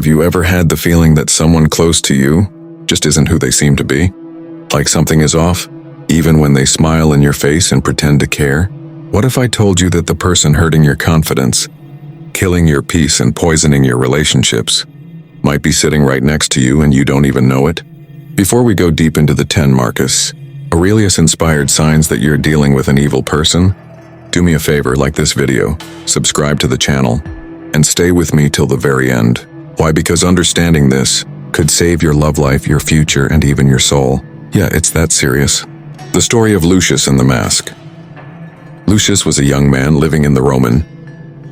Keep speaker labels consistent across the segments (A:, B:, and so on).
A: Have you ever had the feeling that someone close to you just isn't who they seem to be? Like something is off, even when they smile in your face and pretend to care? What if I told you that the person hurting your confidence, killing your peace and poisoning your relationships, might be sitting right next to you and you don't even know it? Before we go deep into the 10 Marcus Aurelius-inspired signs that you're dealing with an evil person, do me a favor, like this video, subscribe to the channel, and stay with me till the very end. Why? Because understanding this could save your love life, your future, and even your soul. Yeah, it's that serious. The story of Lucius and the mask. Lucius was a young man living in the Roman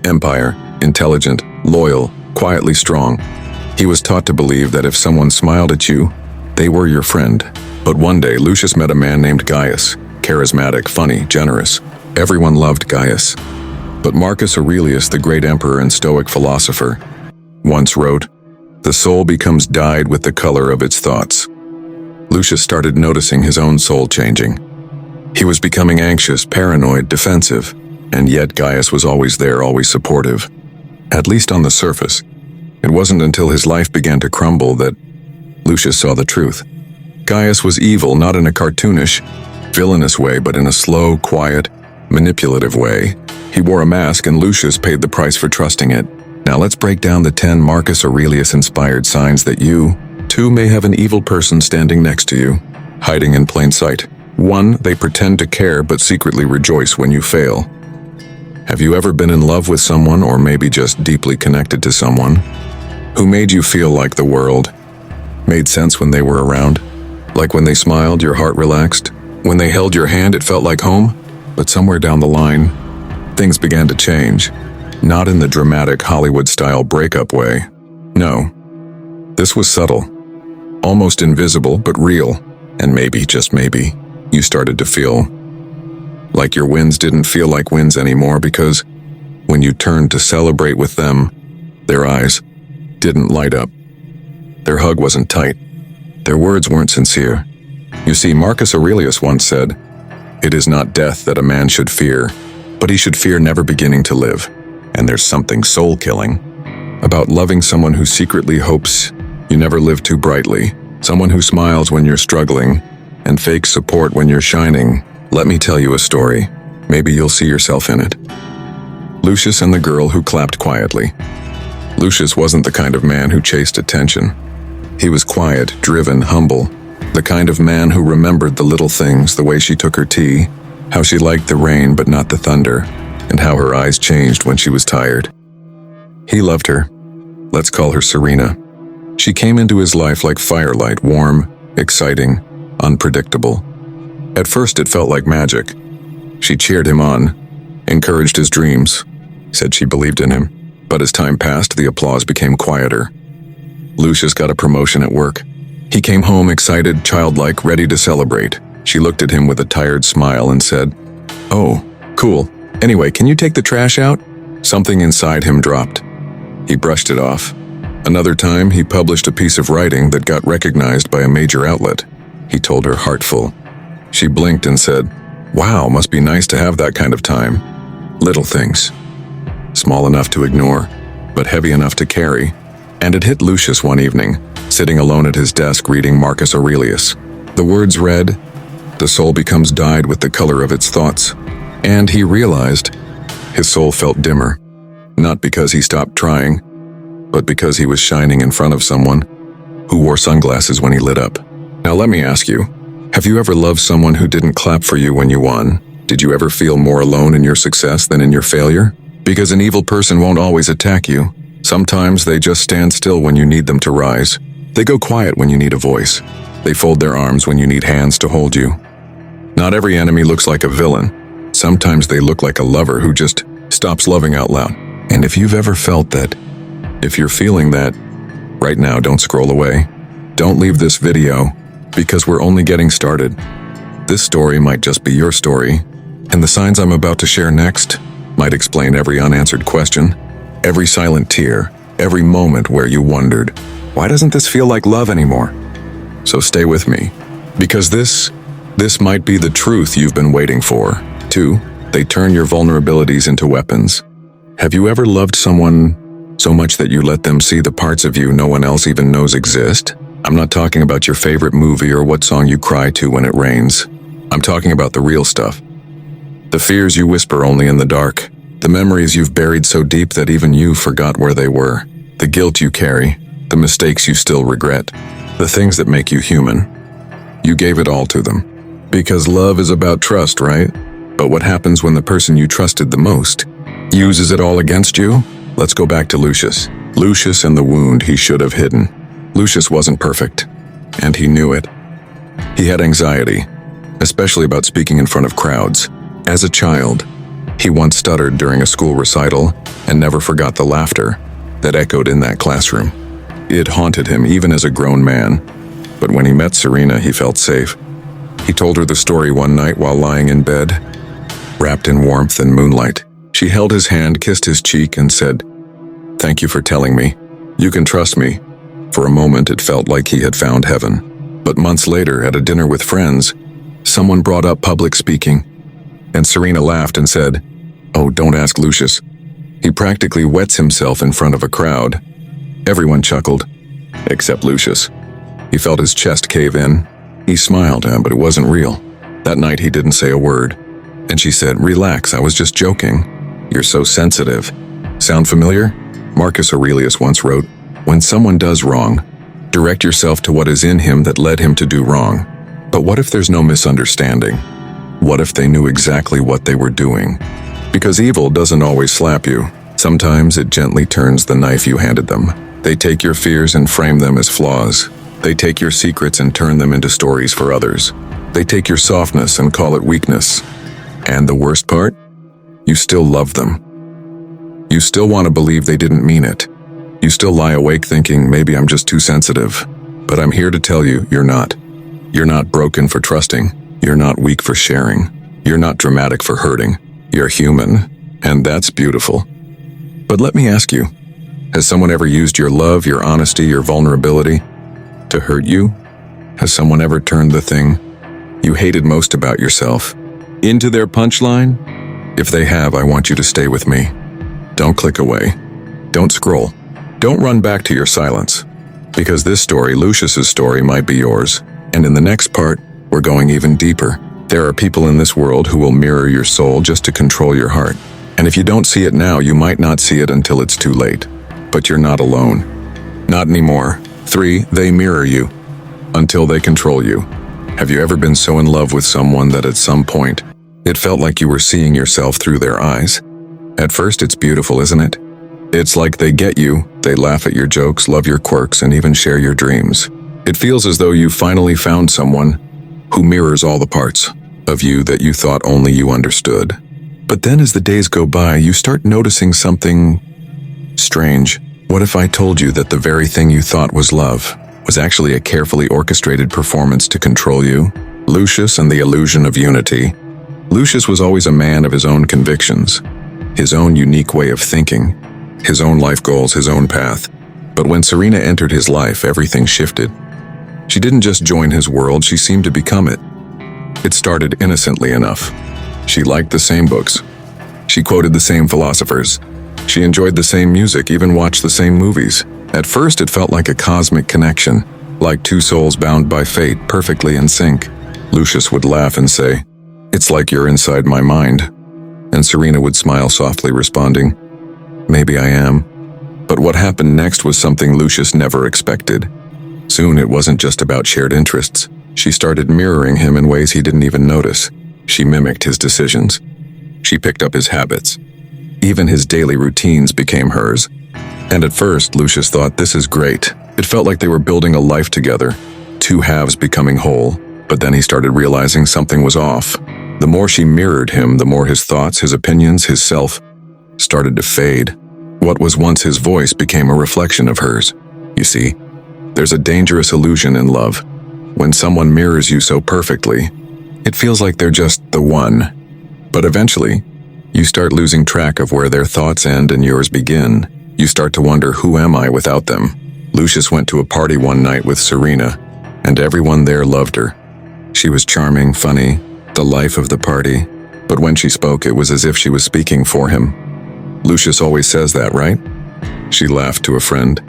A: Empire, intelligent, loyal, quietly strong. He was taught to believe that if someone smiled at you, they were your friend. But one day, Lucius met a man named Gaius, charismatic, funny, generous. Everyone loved Gaius. But Marcus Aurelius, the great emperor and Stoic philosopher, once wrote, "The soul becomes dyed with the color of its thoughts." Lucius started noticing his own soul changing. He was becoming anxious, paranoid, defensive, and yet Gaius was always there, always supportive. At least on the surface. It wasn't until his life began to crumble that Lucius saw the truth. Gaius was evil, not in a cartoonish, villainous way, but in a slow, quiet, manipulative way. He wore a mask, and Lucius paid the price for trusting it. Now let's break down the 10 Marcus Aurelius-inspired signs that you, too, may have an evil person standing next to you, hiding in plain sight. 1. They pretend to care but secretly rejoice when you fail. Have you ever been in love with someone, or maybe just deeply connected to someone, who made you feel like the world made sense when they were around? Like when they smiled, your heart relaxed. When they held your hand, it felt like home. But somewhere down the line, things began to change. Not in the dramatic Hollywood-style breakup way. No. This was subtle. Almost invisible, but real. And maybe, just maybe, you started to feel like your wins didn't feel like wins anymore, because when you turned to celebrate with them, their eyes didn't light up. Their hug wasn't tight. Their words weren't sincere. You see, Marcus Aurelius once said, "It is not death that a man should fear, but he should fear never beginning to live." And there's something soul-killing about loving someone who secretly hopes you never live too brightly, someone who smiles when you're struggling and fakes support when you're shining. Let me tell you a story. Maybe you'll see yourself in it. Lucius and the girl who clapped quietly. Lucius wasn't the kind of man who chased attention. He was quiet, driven, humble, the kind of man who remembered the little things, the way she took her tea, how she liked the rain but not the thunder, and how her eyes changed when she was tired. He loved her. Let's call her Serena. She came into his life like firelight, warm, exciting, unpredictable. At first it felt like magic. She cheered him on, encouraged his dreams, said she believed in him. But as time passed, the applause became quieter. Lucius got a promotion at work. He came home excited, childlike, ready to celebrate. She looked at him with a tired smile and said, "Oh, cool. Anyway, can you take the trash out?" Something inside him dropped. He brushed it off. Another time, he published a piece of writing that got recognized by a major outlet. He told her, heartful. She blinked and said, "Wow, must be nice to have that kind of time." Little things. Small enough to ignore, but heavy enough to carry. And it hit Lucius one evening, sitting alone at his desk reading Marcus Aurelius. The words read, "The soul becomes dyed with the color of its thoughts." And he realized his soul felt dimmer, not because he stopped trying, but because he was shining in front of someone who wore sunglasses when he lit up. Now let me ask you, have you ever loved someone who didn't clap for you when you won? Did you ever feel more alone in your success than in your failure? Because an evil person won't always attack you. Sometimes they just stand still when you need them to rise. They go quiet when you need a voice. They fold their arms when you need hands to hold you. Not every enemy looks like a villain. Sometimes they look like a lover who just stops loving out loud. And if you've ever felt that, if you're feeling that, right now, don't scroll away. Don't leave this video, because we're only getting started. This story might just be your story, and the signs I'm about to share next might explain every unanswered question, every silent tear, every moment where you wondered, why doesn't this feel like love anymore? So stay with me, because this might be the truth you've been waiting for. 2, they turn your vulnerabilities into weapons. Have you ever loved someone So much that you let them see the parts of you no one else even knows exist? I'm not talking about your favorite movie or what song you cry to when it rains. I'm talking about the real stuff. The fears you whisper only in the dark. The memories you've buried so deep that even you forgot where they were. The guilt you carry. The mistakes you still regret. The things that make you human. You gave it all to them. Because love is about trust, right? But what happens when the person you trusted the most uses it all against you? Let's go back to Lucius. Lucius and the wound he should have hidden. Lucius wasn't perfect, and he knew it. He had anxiety, especially about speaking in front of crowds. As a child, he once stuttered during a school recital and never forgot the laughter that echoed in that classroom. It haunted him even as a grown man, but when he met Serena, he felt safe. He told her the story one night while lying in bed, wrapped in warmth and moonlight. She held his hand, kissed his cheek, and said, "Thank you for telling me. You can trust me." For a moment, it felt like he had found heaven. But months later, at a dinner with friends, someone brought up public speaking, and Serena laughed and said, "Oh, don't ask Lucius. He practically wets himself in front of a crowd." Everyone chuckled, except Lucius. He felt his chest cave in. He smiled, but it wasn't real. That night, he didn't say a word. And she said, "Relax, I was just joking. You're so sensitive." Sound familiar? Marcus Aurelius once wrote, "When someone does wrong, direct yourself to what is in him that led him to do wrong." But what if there's no misunderstanding? What if they knew exactly what they were doing? Because evil doesn't always slap you. Sometimes it gently turns the knife you handed them. They take your fears and frame them as flaws. They take your secrets and turn them into stories for others. They take your softness and call it weakness. And the worst part? You still love them. You still want to believe they didn't mean it. You still lie awake thinking, maybe I'm just too sensitive. But I'm here to tell you, you're not. You're not broken for trusting. You're not weak for sharing. You're not dramatic for hurting. You're human, and that's beautiful. But let me ask you, has someone ever used your love, your honesty, your vulnerability to hurt you? Has someone ever turned the thing you hated most about yourself into their punchline? If they have, I want you to stay with me. Don't click away. Don't scroll. Don't run back to your silence. Because this story, Lucius's story, might be yours. And in the next part, we're going even deeper. There are people in this world who will mirror your soul just to control your heart. And if you don't see it now, you might not see it until it's too late. But you're not alone. Not anymore. 3, they mirror you until they control you. Have you ever been so in love with someone that at some point, it felt like you were seeing yourself through their eyes? At first, it's beautiful, isn't it? It's like they get you, they laugh at your jokes, love your quirks, and even share your dreams. It feels as though you finally found someone who mirrors all the parts of you that you thought only you understood. But then as the days go by, you start noticing something strange. What if I told you that the very thing you thought was love was actually a carefully orchestrated performance to control you? Lucius and the illusion of unity. Lucius was always a man of his own convictions, his own unique way of thinking, his own life goals, his own path. But when Serena entered his life, everything shifted. She didn't just join his world, she seemed to become it. It started innocently enough. She liked the same books. She quoted the same philosophers. She enjoyed the same music, even watched the same movies. At first, it felt like a cosmic connection, like two souls bound by fate, perfectly in sync. Lucius would laugh and say, "It's like you're inside my mind." And Serena would smile softly, responding, "Maybe I am." But what happened next was something Lucius never expected. Soon it wasn't just about shared interests. She started mirroring him in ways he didn't even notice. She mimicked his decisions. She picked up his habits. Even his daily routines became hers. And at first, Lucius thought, this is great. It felt like they were building a life together, two halves becoming whole. But then he started realizing something was off. The more she mirrored him, the more his thoughts, his opinions, his self started to fade. What was once his voice became a reflection of hers. You see, there's a dangerous illusion in love. When someone mirrors you so perfectly, it feels like they're just the one. But eventually, you start losing track of where their thoughts end and yours begin. You start to wonder, who am I without them? Lucius went to a party one night with Serena, and everyone there loved her. She was charming, funny, the life of the party. But when she spoke, it was as if she was speaking for him. Lucius always says that, right? She laughed to a friend.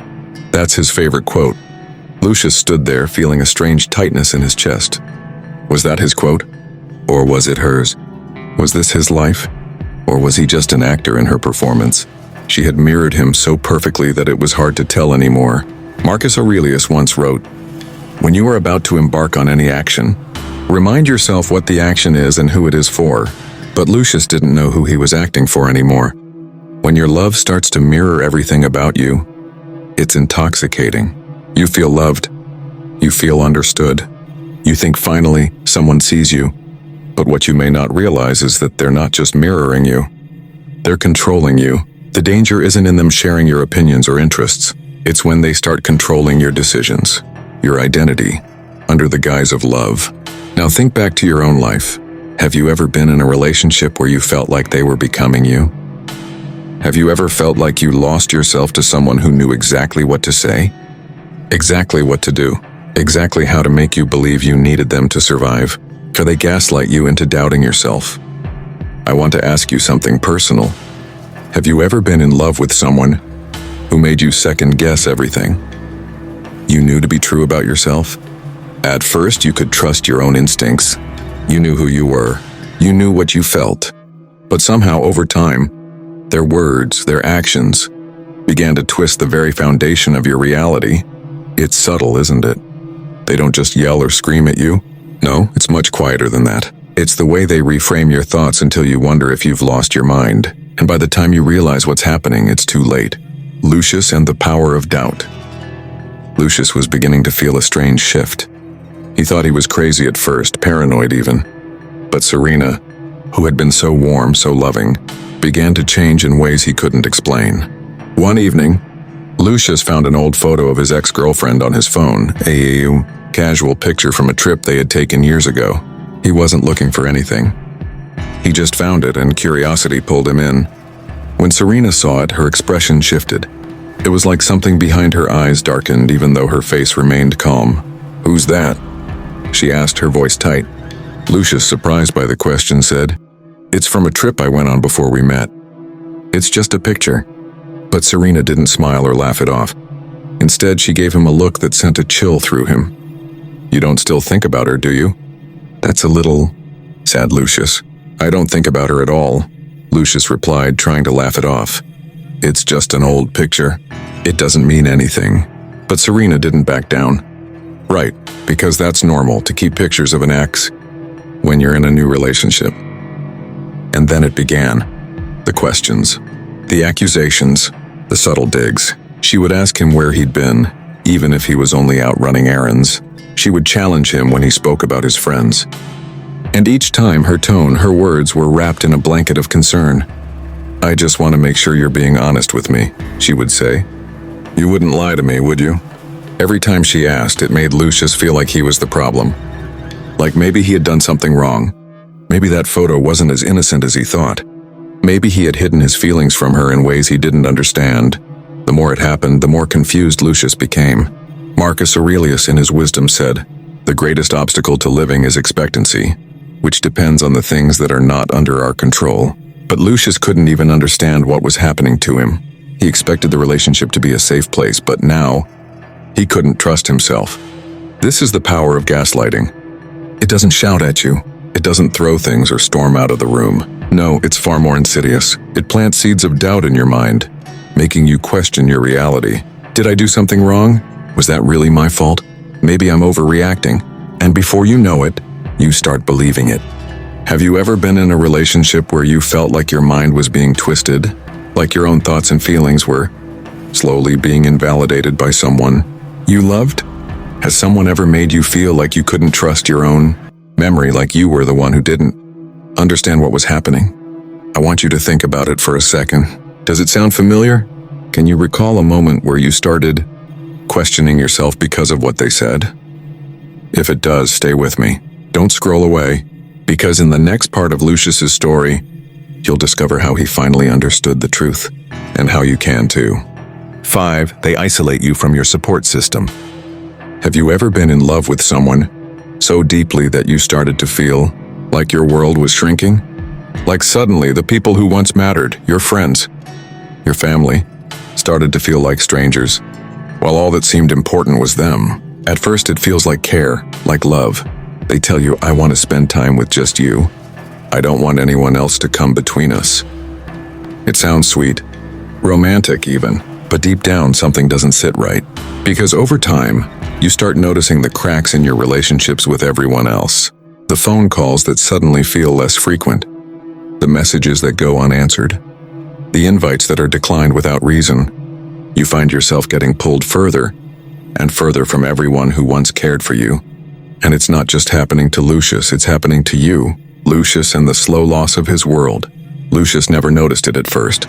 A: That's his favorite quote. Lucius stood there, feeling a strange tightness in his chest. Was that his quote? Or was it hers? Was this his life? Or was he just an actor in her performance? She had mirrored him so perfectly that it was hard to tell anymore. Marcus Aurelius once wrote, "When you are about to embark on any action, remind yourself what the action is and who it is for." But Lucius didn't know who he was acting for anymore. When your love starts to mirror everything about you, it's intoxicating. You feel loved. You feel understood. You think finally someone sees you. But what you may not realize is that they're not just mirroring you. They're controlling you. The danger isn't in them sharing your opinions or interests. It's when they start controlling your decisions, your identity, under the guise of love. Now think back to your own life. Have you ever been in a relationship where you felt like they were becoming you? Have you ever felt like you lost yourself to someone who knew exactly what to say? Exactly what to do? Exactly how to make you believe you needed them to survive? Or they gaslight you into doubting yourself? I want to ask you something personal. Have you ever been in love with someone who made you second-guess everything you knew to be true about yourself? At first, you could trust your own instincts. You knew who you were. You knew what you felt. But somehow, over time, their words, their actions, began to twist the very foundation of your reality. It's subtle, isn't it? They don't just yell or scream at you. No, it's much quieter than that. It's the way they reframe your thoughts until you wonder if you've lost your mind. And by the time you realize what's happening, it's too late. Lucius and the power of doubt. Lucius was beginning to feel a strange shift. He thought he was crazy at first, paranoid even. But Serena, who had been so warm, so loving, began to change in ways he couldn't explain. One evening, Lucius found an old photo of his ex-girlfriend on his phone, a casual picture from a trip they had taken years ago. He wasn't looking for anything. He just found it, and curiosity pulled him in. When Serena saw it, her expression shifted. It was like something behind her eyes darkened, even though her face remained calm. "Who's that?" she asked, her voice tight. Lucius, surprised by the question, said, "It's from a trip I went on before we met. It's just a picture." But Serena didn't smile or laugh it off. Instead, she gave him a look that sent a chill through him. "You don't still think about her, do you?" "That's a little," said Lucius. "I don't think about her at all," Lucius replied, trying to laugh it off. "It's just an old picture. It doesn't mean anything." But Serena didn't back down. "Right, because that's normal to keep pictures of an ex when you're in a new relationship." And then it began. The questions, the accusations, the subtle digs. She would ask him where he'd been, even if he was only out running errands. She would challenge him when he spoke about his friends. And each time, her tone, her words were wrapped in a blanket of concern. "I just want to make sure you're being honest with me," she would say. "You wouldn't lie to me, would you?" Every time she asked, it made Lucius feel like he was the problem. Like maybe he had done something wrong. Maybe that photo wasn't as innocent as he thought. Maybe he had hidden his feelings from her in ways he didn't understand. The more it happened, the more confused Lucius became. Marcus Aurelius in his wisdom said, "The greatest obstacle to living is expectancy, which depends on the things that are not under our control." But Lucius couldn't even understand what was happening to him. He expected the relationship to be a safe place, but now, he couldn't trust himself. This is the power of gaslighting. It doesn't shout at you. It doesn't throw things or storm out of the room. No, it's far more insidious. It plants seeds of doubt in your mind, making you question your reality. Did I do something wrong? Was that really my fault? Maybe I'm overreacting. And before you know it, you start believing it. Have you ever been in a relationship where you felt like your mind was being twisted? Like your own thoughts and feelings were slowly being invalidated by someone you loved? Has someone ever made you feel like you couldn't trust your own memory, like you were the one who didn't understand what was happening? I want you to think about it for a second. Does it sound familiar? Can you recall a moment where you started questioning yourself because of what they said? If it does, stay with me. Don't scroll away, because in the next part of Lucius's story, you'll discover how he finally understood the truth, and how you can too. 5. They isolate you from your support system. Have you ever been in love with someone so deeply that you started to feel like your world was shrinking? Like suddenly the people who once mattered, your friends, your family, started to feel like strangers, while all that seemed important was them. At first it feels like care, like love. They tell you, I want to spend time with just you. I don't want anyone else to come between us. It sounds sweet, romantic even, but deep down something doesn't sit right. Because over time, you start noticing the cracks in your relationships with everyone else. The phone calls that suddenly feel less frequent. The messages that go unanswered. The invites that are declined without reason. You find yourself getting pulled further and further from everyone who once cared for you. And it's not just happening to Lucius, it's happening to you. Lucius and the slow loss of his world. Lucius never noticed it at first.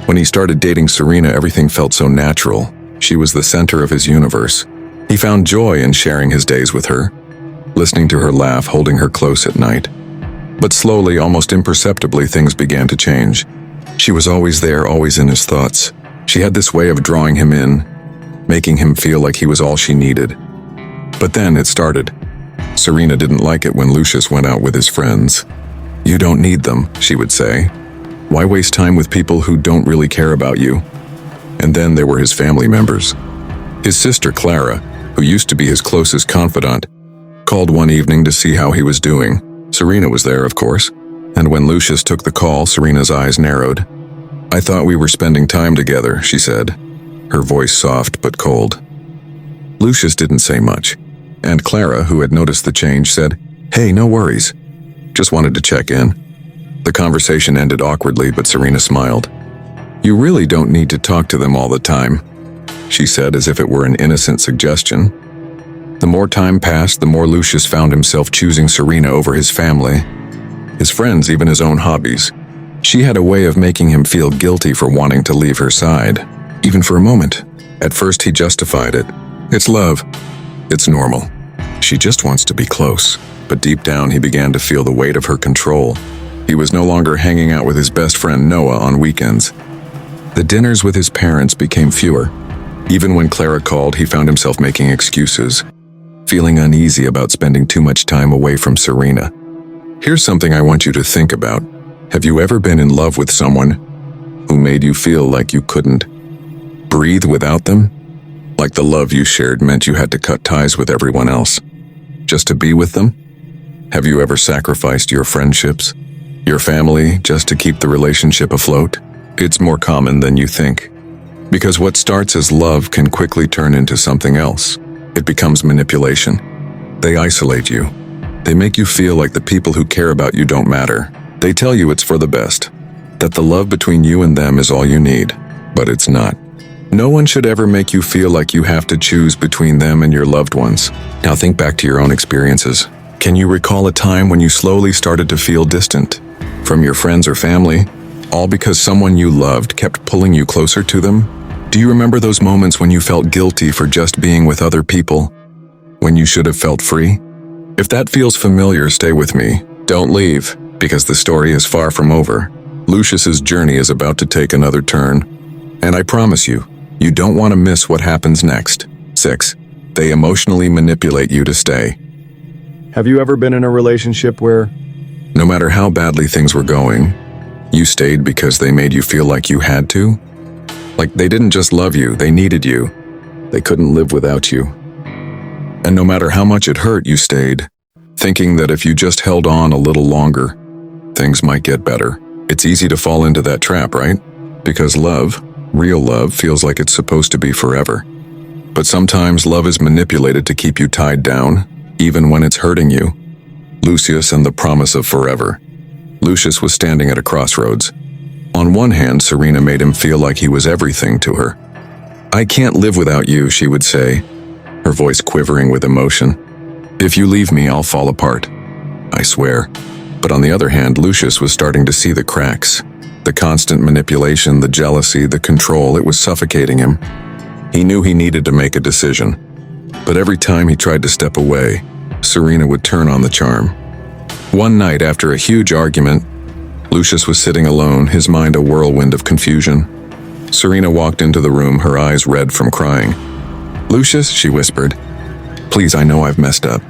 A: When he started dating Serena, everything felt so natural. She was the center of his universe. He found joy in sharing his days with her, listening to her laugh, holding her close at night. But slowly, almost imperceptibly, things began to change. She was always there, always in his thoughts. She had this way of drawing him in, making him feel like he was all she needed. But then it started. Serena didn't like it when Lucius went out with his friends. You don't need them, she would say. Why waste time with people who don't really care about you? And then there were his family members. His sister Clara, who used to be his closest confidant, called one evening to see how he was doing. Serena was there, of course, and when Lucius took the call, Serena's eyes narrowed. I thought we were spending time together, she said, her voice soft but cold. Lucius didn't say much, and Clara, who had noticed the change, said, Hey, no worries. Just wanted to check in. The conversation ended awkwardly, but Serena smiled. You really don't need to talk to them all the time, she said, as if it were an innocent suggestion. The more time passed, the more Lucius found himself choosing Serena over his family, his friends, even his own hobbies. She had a way of making him feel guilty for wanting to leave her side, even for a moment. At first he justified it. It's love. It's normal. She just wants to be close. But deep down he began to feel the weight of her control. He was no longer hanging out with his best friend Noah on weekends. The dinners with his parents became fewer. Even when Clara called, he found himself making excuses, feeling uneasy about spending too much time away from Serena. Here's something I want you to think about. Have you ever been in love with someone who made you feel like you couldn't breathe without them? Like the love you shared meant you had to cut ties with everyone else just to be with them? Have you ever sacrificed your friendships, your family, just to keep the relationship afloat? It's more common than you think. Because what starts as love can quickly turn into something else. It becomes manipulation. They isolate you. They make you feel like the people who care about you don't matter. They tell you it's for the best, that the love between you and them is all you need, but it's not. No one should ever make you feel like you have to choose between them and your loved ones. Now think back to your own experiences. Can you recall a time when you slowly started to feel distant from your friends or family, all because someone you loved kept pulling you closer to them? Do you remember those moments when you felt guilty for just being with other people, when you should have felt free? If that feels familiar, stay with me. Don't leave, because the story is far from over. Lucius's journey is about to take another turn, and I promise you, you don't want to miss what happens next. 6. They emotionally manipulate you to stay. Have you ever been in a relationship where, no matter how badly things were going, you stayed because they made you feel like you had to? Like they didn't just love you, they needed you. They couldn't live without you. And no matter how much it hurt, you stayed, thinking that if you just held on a little longer, things might get better. It's easy to fall into that trap, right? Because love, real love, feels like it's supposed to be forever. But sometimes love is manipulated to keep you tied down, even when it's hurting you. Lucius and the promise of forever. Lucius was standing at a crossroads. On one hand, Serena made him feel like he was everything to her. I can't live without you, she would say, her voice quivering with emotion. If you leave me, I'll fall apart. I swear. But on the other hand, Lucius was starting to see the cracks. The constant manipulation, the jealousy, the control, it was suffocating him. He knew he needed to make a decision. But every time he tried to step away, Serena would turn on the charm. One night, after a huge argument, Lucius was sitting alone, his mind a whirlwind of confusion. Serena walked into the room, her eyes red from crying. Lucius, she whispered, please, I know I've messed up,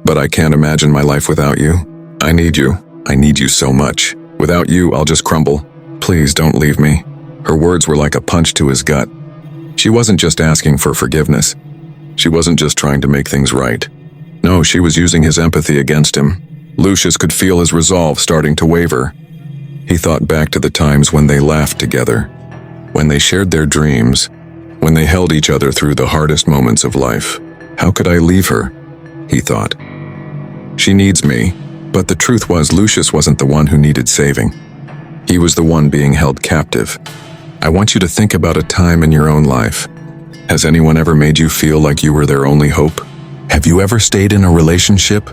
A: but I can't imagine my life without you. I need you. I need you so much. Without you, I'll just crumble. Please don't leave me. Her words were like a punch to his gut. She wasn't just asking for forgiveness. She wasn't just trying to make things right. No, she was using his empathy against him. Lucius could feel his resolve starting to waver. He thought back to the times when they laughed together, when they shared their dreams, when they held each other through the hardest moments of life. How could I leave her? He thought. She needs me, but the truth was Lucius wasn't the one who needed saving. He was the one being held captive. I want you to think about a time in your own life. Has anyone ever made you feel like you were their only hope? Have you ever stayed in a relationship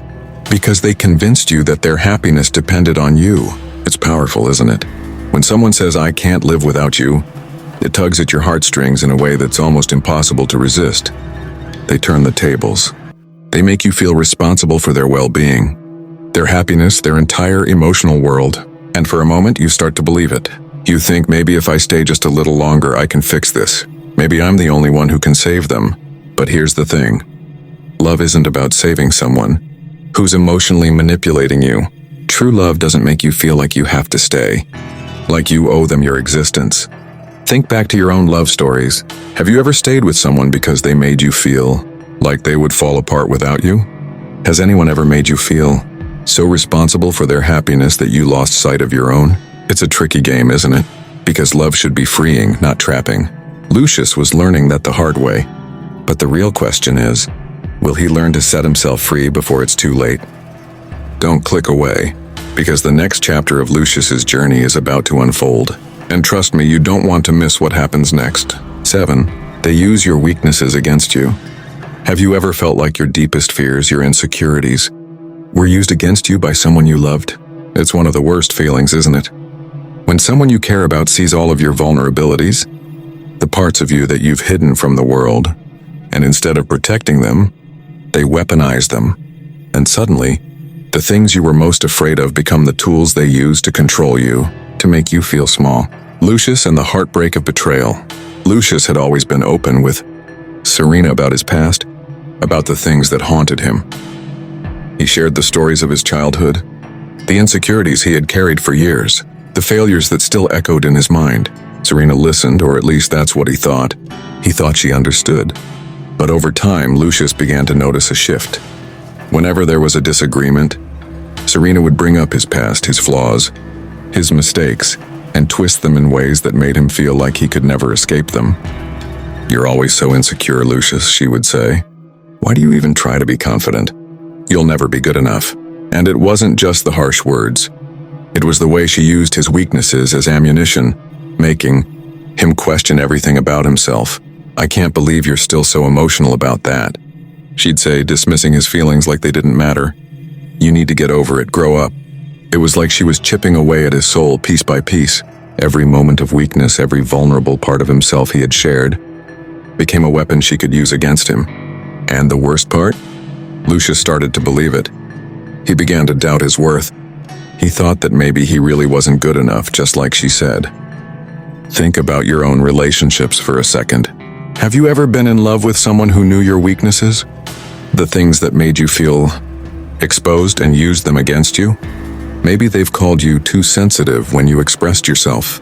A: because they convinced you that their happiness depended on you? It's powerful, isn't it? When someone says, "I can't live without you," it tugs at your heartstrings in a way that's almost impossible to resist. They turn the tables. They make you feel responsible for their well-being, their happiness, their entire emotional world. And for a moment, you start to believe it. You think, maybe if I stay just a little longer, I can fix this. Maybe I'm the only one who can save them. But here's the thing. Love isn't about saving someone who's emotionally manipulating you. True love doesn't make you feel like you have to stay, like you owe them your existence. Think back to your own love stories. Have you ever stayed with someone because they made you feel like they would fall apart without you? Has anyone ever made you feel so responsible for their happiness that you lost sight of your own? It's a tricky game, isn't it? Because love should be freeing, not trapping. Lucius was learning that the hard way. But the real question is, will he learn to set himself free before it's too late? Don't click away, because the next chapter of Lucius's journey is about to unfold. And trust me, you don't want to miss what happens next. 7. They use your weaknesses against you. Have you ever felt like your deepest fears, your insecurities, were used against you by someone you loved? It's one of the worst feelings, isn't it? When someone you care about sees all of your vulnerabilities, the parts of you that you've hidden from the world, and instead of protecting them, they weaponize them. And suddenly, the things you were most afraid of become the tools they use to control you, to make you feel small. Lucius and the heartbreak of betrayal. Lucius had always been open with Serena about his past, about the things that haunted him. He shared the stories of his childhood, the insecurities he had carried for years, the failures that still echoed in his mind. Serena listened, or at least that's what he thought. He thought she understood. But over time, Lucius began to notice a shift. Whenever there was a disagreement, Serena would bring up his past, his flaws, his mistakes, and twist them in ways that made him feel like he could never escape them. "You're always so insecure, Lucius," she would say. "Why do you even try to be confident? You'll never be good enough." And it wasn't just the harsh words. It was the way she used his weaknesses as ammunition, making him question everything about himself. "I can't believe you're still so emotional about that," she'd say, dismissing his feelings like they didn't matter. "You need to get over it, grow up." It was like she was chipping away at his soul piece by piece. Every moment of weakness, every vulnerable part of himself he had shared, became a weapon she could use against him. And the worst part? Lucius started to believe it. He began to doubt his worth. He thought that maybe he really wasn't good enough, just like she said. Think about your own relationships for a second. Have you ever been in love with someone who knew your weaknesses? The things that made you feel exposed and used them against you? Maybe they've called you too sensitive when you expressed yourself,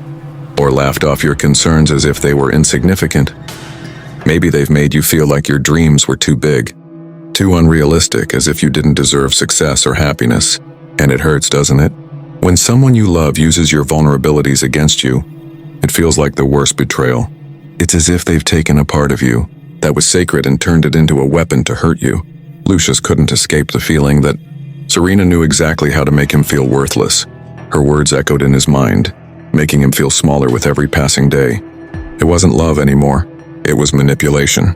A: or laughed off your concerns as if they were insignificant. Maybe they've made you feel like your dreams were too big, too unrealistic, as if you didn't deserve success or happiness. And it hurts, doesn't it? When someone you love uses your vulnerabilities against you, it feels like the worst betrayal. It's as if they've taken a part of you that was sacred and turned it into a weapon to hurt you. Lucius couldn't escape the feeling that Serena knew exactly how to make him feel worthless. Her words echoed in his mind, making him feel smaller with every passing day. It wasn't love anymore. It was manipulation.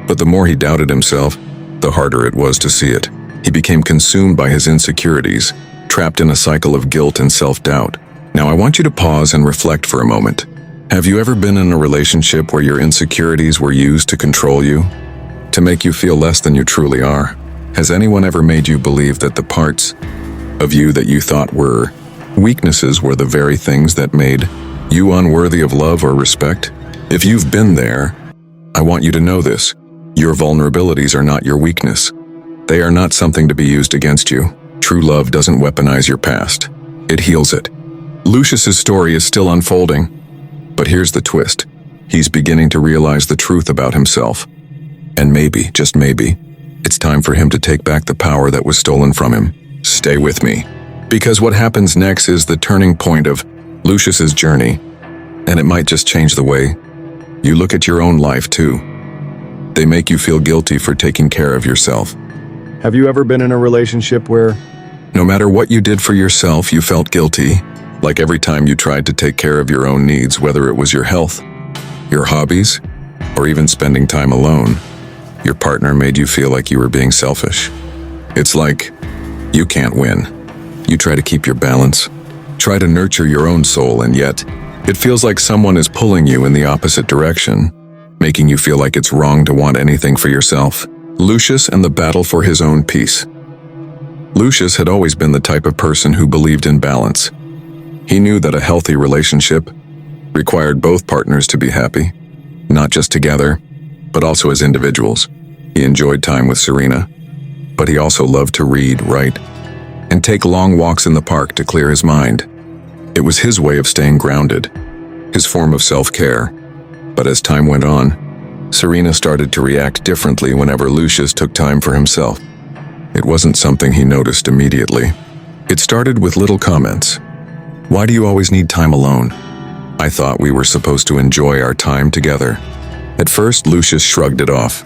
A: But the more he doubted himself, the harder it was to see it. He became consumed by his insecurities, trapped in a cycle of guilt and self-doubt. Now I want you to pause and reflect for a moment. Have you ever been in a relationship where your insecurities were used to control you, to make you feel less than you truly are? Has anyone ever made you believe that the parts of you that you thought were weaknesses were the very things that made you unworthy of love or respect? If you've been there, I want you to know this. Your vulnerabilities are not your weakness. They are not something to be used against you. True love doesn't weaponize your past. It heals it. Lucius's story is still unfolding. But here's the twist. He's beginning to realize the truth about himself. And maybe, just maybe, it's time for him to take back the power that was stolen from him. Stay with me. Because what happens next is the turning point of Lucius's journey, and it might just change the way you look at your own life too. They make you feel guilty for taking care of yourself.
B: Have you ever been in a relationship where
A: No matter what you did for yourself, you felt guilty, like every time you tried to take care of your own needs, whether it was your health, your hobbies, or even spending time alone, your partner made you feel like you were being selfish. It's like you can't win. You try to keep your balance, try to nurture your own soul, and yet it feels like someone is pulling you in the opposite direction, making you feel like it's wrong to want anything for yourself. Lucius and the battle for his own peace. Lucius had always been the type of person who believed in balance. He knew that a healthy relationship required both partners to be happy, not just together, but also as individuals. He enjoyed time with Serena, but he also loved to read, write, and take long walks in the park to clear his mind. It was his way of staying grounded, his form of self-care. But as time went on, Serena started to react differently whenever Lucius took time for himself. It wasn't something he noticed immediately. It started with little comments. "Why do you always need time alone? I thought we were supposed to enjoy our time together." At first, Lucius shrugged it off.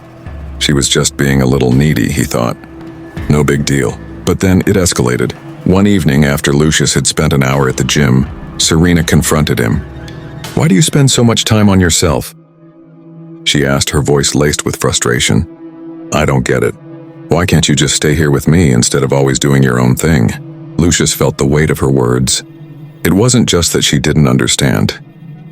A: She was just being a little needy, he thought. No big deal. But then it escalated. One evening, after Lucius had spent an hour at the gym, Serena confronted him. "Why do you spend so much time on yourself?" She asked, her voice laced with frustration. "I don't get it. Why can't you just stay here with me instead of always doing your own thing?" Lucius felt the weight of her words. It wasn't just that she didn't understand.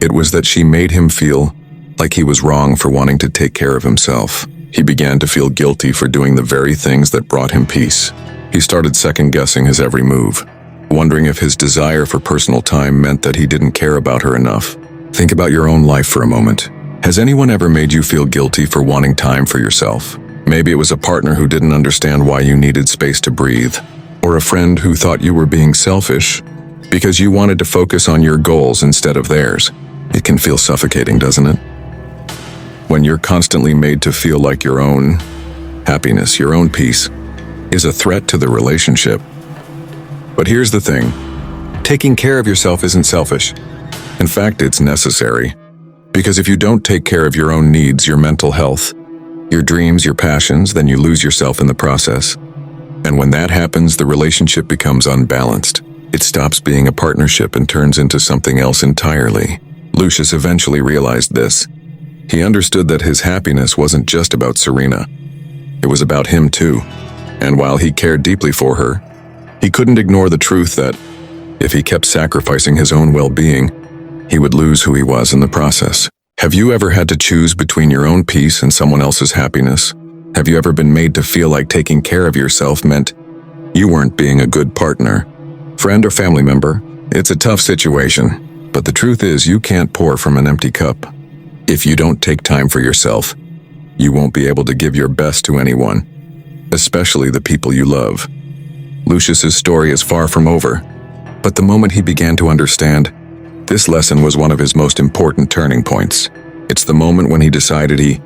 A: It was that she made him feel like he was wrong for wanting to take care of himself. He began to feel guilty for doing the very things that brought him peace. He started second-guessing his every move, wondering if his desire for personal time meant that he didn't care about her enough. Think about your own life for a moment. Has anyone ever made you feel guilty for wanting time for yourself? Maybe it was a partner who didn't understand why you needed space to breathe, or a friend who thought you were being selfish because you wanted to focus on your goals instead of theirs. It can feel suffocating, doesn't it? When you're constantly made to feel like your own happiness, your own peace, is a threat to the relationship. But here's the thing. Taking care of yourself isn't selfish. In fact, it's necessary. Because if you don't take care of your own needs, your mental health, your dreams, your passions, then you lose yourself in the process. And when that happens, the relationship becomes unbalanced. It stops being a partnership and turns into something else entirely. Lucius eventually realized this. He understood that his happiness wasn't just about Serena. It was about him too. And while he cared deeply for her, he couldn't ignore the truth that if he kept sacrificing his own well-being, he would lose who he was in the process. Have you ever had to choose between your own peace and someone else's happiness? Have you ever been made to feel like taking care of yourself meant you weren't being a good partner, friend, or family member? It's a tough situation, but the truth is you can't pour from an empty cup. If you don't take time for yourself, you won't be able to give your best to anyone, especially the people you love. Lucius's story is far from over, but the moment he began to understand, this lesson was one of his most important turning points. It's the moment when he decided he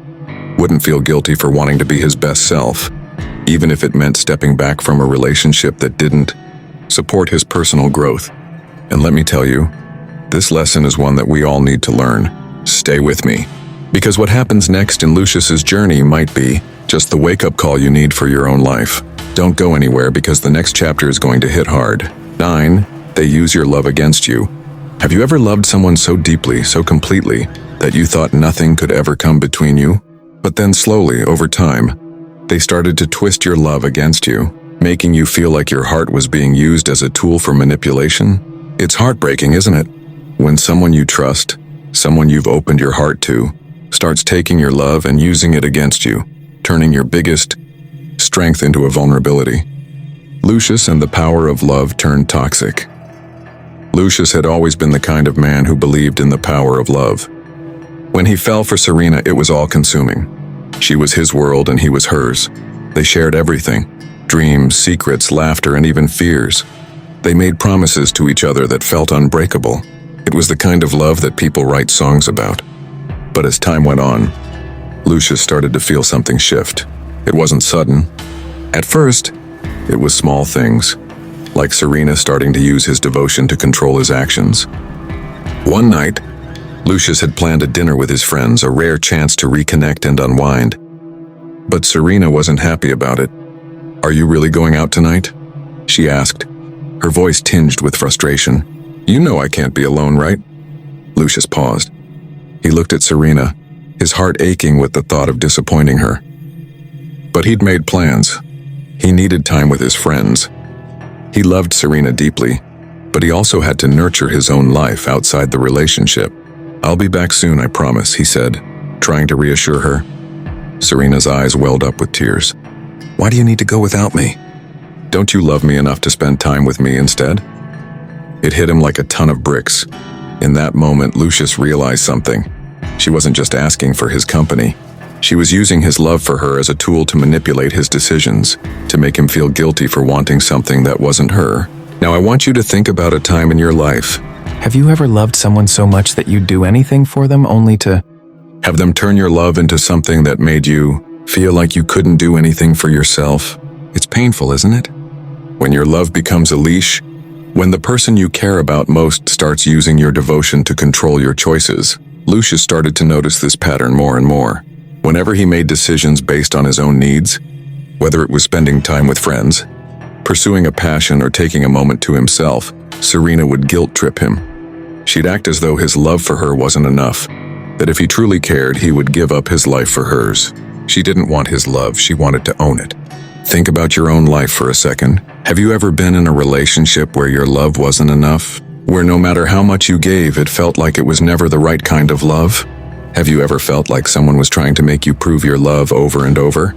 A: wouldn't feel guilty for wanting to be his best self, even if it meant stepping back from a relationship that didn't support his personal growth. And let me tell you, this lesson is one that we all need to learn. Stay with me, because what happens next in Lucius's journey might be just the wake-up call you need for your own life. Don't go anywhere, because the next chapter is going to hit hard. 9. They use your love against you. Have you ever loved someone so deeply, so completely, that you thought nothing could ever come between you? But then slowly, over time, they started to twist your love against you, making you feel like your heart was being used as a tool for manipulation? It's heartbreaking, isn't it? When someone you trust, someone you've opened your heart to, starts taking your love and using it against you, turning your biggest strength into a vulnerability. Lucius and the power of love turned toxic. Lucius had always been the kind of man who believed in the power of love. When he fell for Serena, it was all-consuming. She was his world and he was hers. They shared everything: dreams, secrets, laughter, and even fears. They made promises to each other that felt unbreakable. It was the kind of love that people write songs about. But as time went on, Lucius started to feel something shift. It wasn't sudden. At first, it was small things, like Serena starting to use his devotion to control his actions. One night, Lucius had planned a dinner with his friends, a rare chance to reconnect and unwind. But Serena wasn't happy about it. "Are you really going out tonight?" she asked, her voice tinged with frustration. "You know I can't be alone, right?" Lucius paused. He looked at Serena, his heart aching with the thought of disappointing her. But he'd made plans. He needed time with his friends. He loved Serena deeply, but he also had to nurture his own life outside the relationship. "I'll be back soon, I promise," he said, trying to reassure her. Serena's eyes welled up with tears. "Why do you need to go without me? Don't you love me enough to spend time with me instead?" It hit him like a ton of bricks. In that moment, Lucius realized something. She wasn't just asking for his company. She was using his love for her as a tool to manipulate his decisions, to make him feel guilty for wanting something that wasn't her. Now I want you to think about a time in your life.
C: Have you ever loved someone so much that you'd do anything for them only to
A: Have them turn your love into something that made you feel like you couldn't do anything for yourself? It's painful, isn't it? When your love becomes a leash, when the person you care about most starts using your devotion to control your choices. Lucius started to notice this pattern more and more. Whenever he made decisions based on his own needs, whether it was spending time with friends, pursuing a passion, or taking a moment to himself, Serena would guilt trip him. She'd act as though his love for her wasn't enough, that if he truly cared, he would give up his life for hers. She didn't want his love, she wanted to own it. Think about your own life for a second. Have you ever been in a relationship where your love wasn't enough? Where no matter how much you gave, it felt like it was never the right kind of love? Have you ever felt like someone was trying to make you prove your love over and over,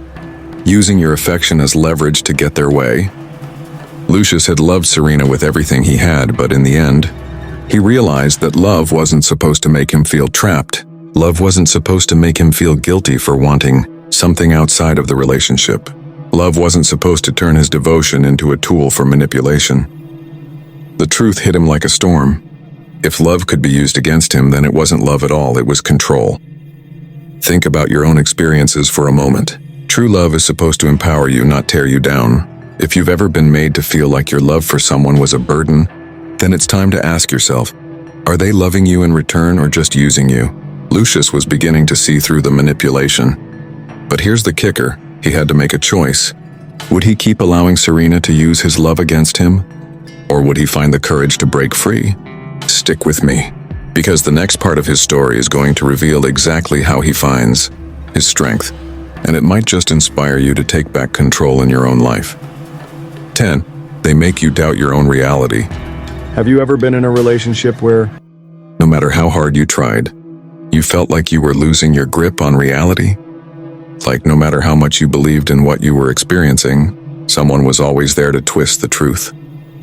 A: using your affection as leverage to get their way? Lucius had loved Serena with everything he had, but in the end, he realized that love wasn't supposed to make him feel trapped. Love wasn't supposed to make him feel guilty for wanting something outside of the relationship. Love wasn't supposed to turn his devotion into a tool for manipulation. The truth hit him like a storm. If love could be used against him, then it wasn't love at all, it was control. Think about your own experiences for a moment. True love is supposed to empower you, not tear you down. If you've ever been made to feel like your love for someone was a burden, then it's time to ask yourself, are they loving you in return or just using you? Lucius was beginning to see through the manipulation. But here's the kicker, he had to make a choice. Would he keep allowing Serena to use his love against him? Or would he find the courage to break free? Stick with me, because the next part of his story is going to reveal exactly how he finds his strength, and it might just inspire you to take back control in your own life. 10. They make you doubt your own reality.
B: Have you ever been in a relationship where
A: No matter how hard you tried, you felt like you were losing your grip on reality? Like no matter how much you believed in what you were experiencing, someone was always there to twist the truth,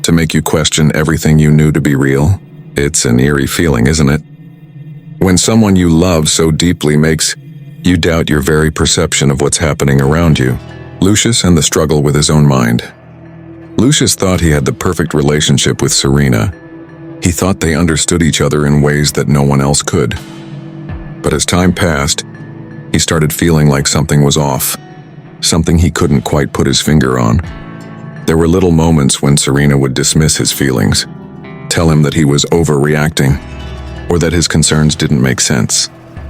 A: to make you question everything you knew to be real? It's an eerie feeling, isn't it? When someone you love so deeply makes you doubt your very perception of what's happening around you. Lucius and the struggle with his own mind. Lucius thought he had the perfect relationship with Serena. He thought they understood each other in ways that no one else could. But as time passed, he started feeling like something was off, something he couldn't quite put his finger on. There were little moments when Serena would dismiss his feelings, tell him that he was overreacting, or that his concerns didn't make sense.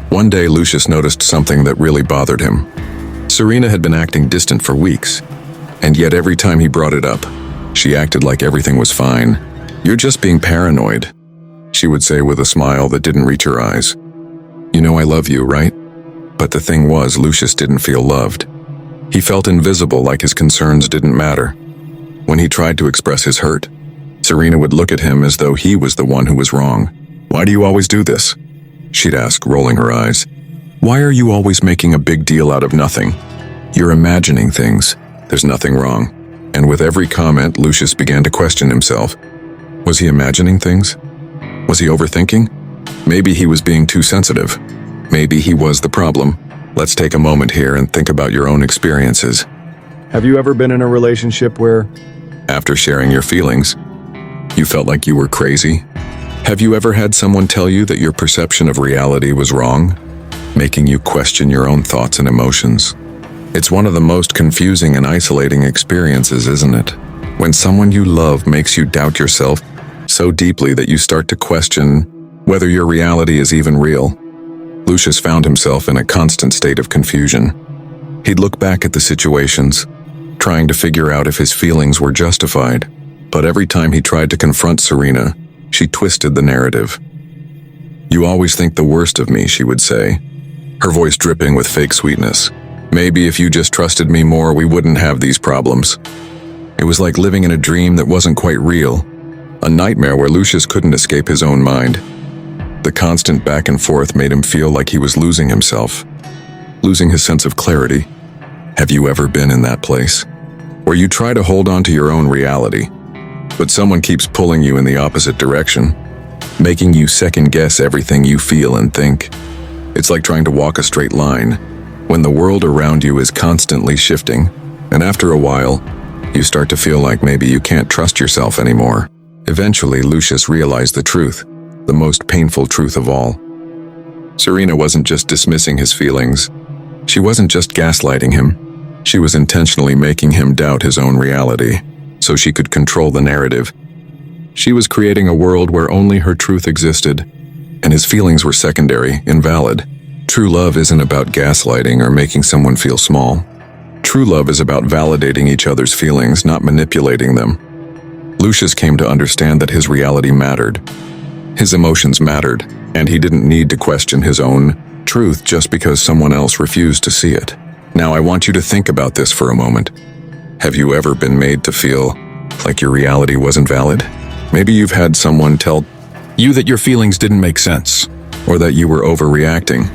A: One day, Lucius noticed something that really bothered him. Serena had been acting distant for weeks, and yet every time he brought it up, she acted like everything was fine. "You're just being paranoid," she would say with a smile that didn't reach her eyes. "You know I love you, right?" But the thing was, Lucius didn't feel loved. He felt invisible, like his concerns didn't matter. When he tried to express his hurt, Serena would look at him as though he was the one who was wrong. "Why do you always do this?" she'd ask, rolling her eyes. "Why are you always making a big deal out of nothing? You're imagining things. There's nothing wrong." And with every comment, Lucius began to question himself. Was he imagining things? Was he overthinking? Maybe he was being too sensitive. Maybe he was the problem. Let's take a moment here and think about your own experiences.
B: have you ever been in a relationship where
A: After sharing your feelings, you felt like you were crazy, Have you ever had someone tell you that your perception of reality was wrong, making you question your own thoughts and emotions? It's one of the most confusing and isolating experiences, isn't it? When someone you love makes you doubt yourself so deeply that you start to question whether your reality is even real. Lucius found himself in a constant state of confusion. He'd look back at the situations, trying to figure out if his feelings were justified. But every time he tried to confront Serena, she twisted the narrative. "You always think the worst of me," she would say, her voice dripping with fake sweetness. "Maybe if you just trusted me more, we wouldn't have these problems." It was like living in a dream that wasn't quite real, a nightmare where Lucius couldn't escape his own mind. The constant back and forth made him feel like he was losing himself, losing his sense of clarity. Have you ever been in that place? Where you try to hold on to your own reality, but someone keeps pulling you in the opposite direction, making you second-guess everything you feel and think. It's like trying to walk a straight line, when the world around you is constantly shifting, and after a while, you start to feel like maybe you can't trust yourself anymore. Eventually, Lucius realized the truth, the most painful truth of all. Serena wasn't just dismissing his feelings. She wasn't just gaslighting him. She was intentionally making him doubt his own reality, so she could control the narrative. She was creating a world where only her truth existed, and his feelings were secondary, invalid. True love isn't about gaslighting or making someone feel small. True love is about validating each other's feelings, not manipulating them. Lucius came to understand that his reality mattered. His emotions mattered, and he didn't need to question his own truth just because someone else refused to see it. Now I want you to think about this for a moment. Have you ever been made to feel like your reality wasn't valid? Maybe you've had someone tell you that your feelings didn't make sense, or that you were overreacting.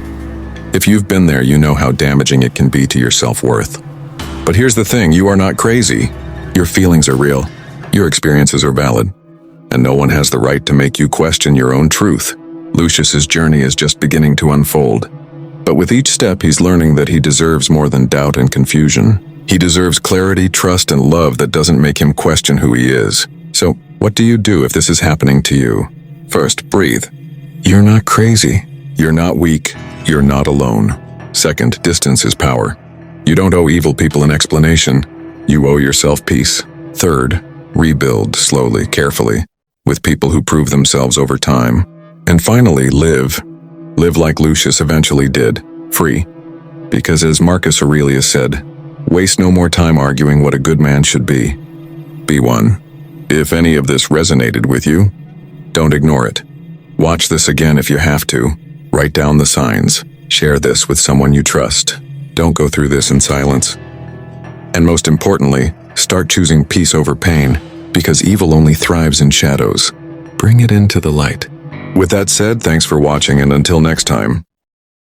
A: If you've been there, you know how damaging it can be to your self-worth. But here's the thing, you are not crazy. Your feelings are real. Your experiences are valid. And no one has the right to make you question your own truth. Lucius's journey is just beginning to unfold. But with each step, he's learning that he deserves more than doubt and confusion. He deserves clarity, trust, and love that doesn't make him question who he is. So, what do you do if this is happening to you? First, breathe. You're not crazy. You're not weak. You're not alone. Second, distance is power. You don't owe evil people an explanation. You owe yourself peace. Third, rebuild slowly, carefully, with people who prove themselves over time. And finally, live. Live like Lucius eventually did, free. Because as Marcus Aurelius said, waste no more time arguing what a good man should be. Be one. If any of this resonated with you, don't ignore it. Watch this again if you have to. Write down the signs. Share this with someone you trust. Don't go through this in silence. And most importantly, start choosing peace over pain, because evil only thrives in shadows. Bring it into the light. With that said, thanks for watching, and until next time.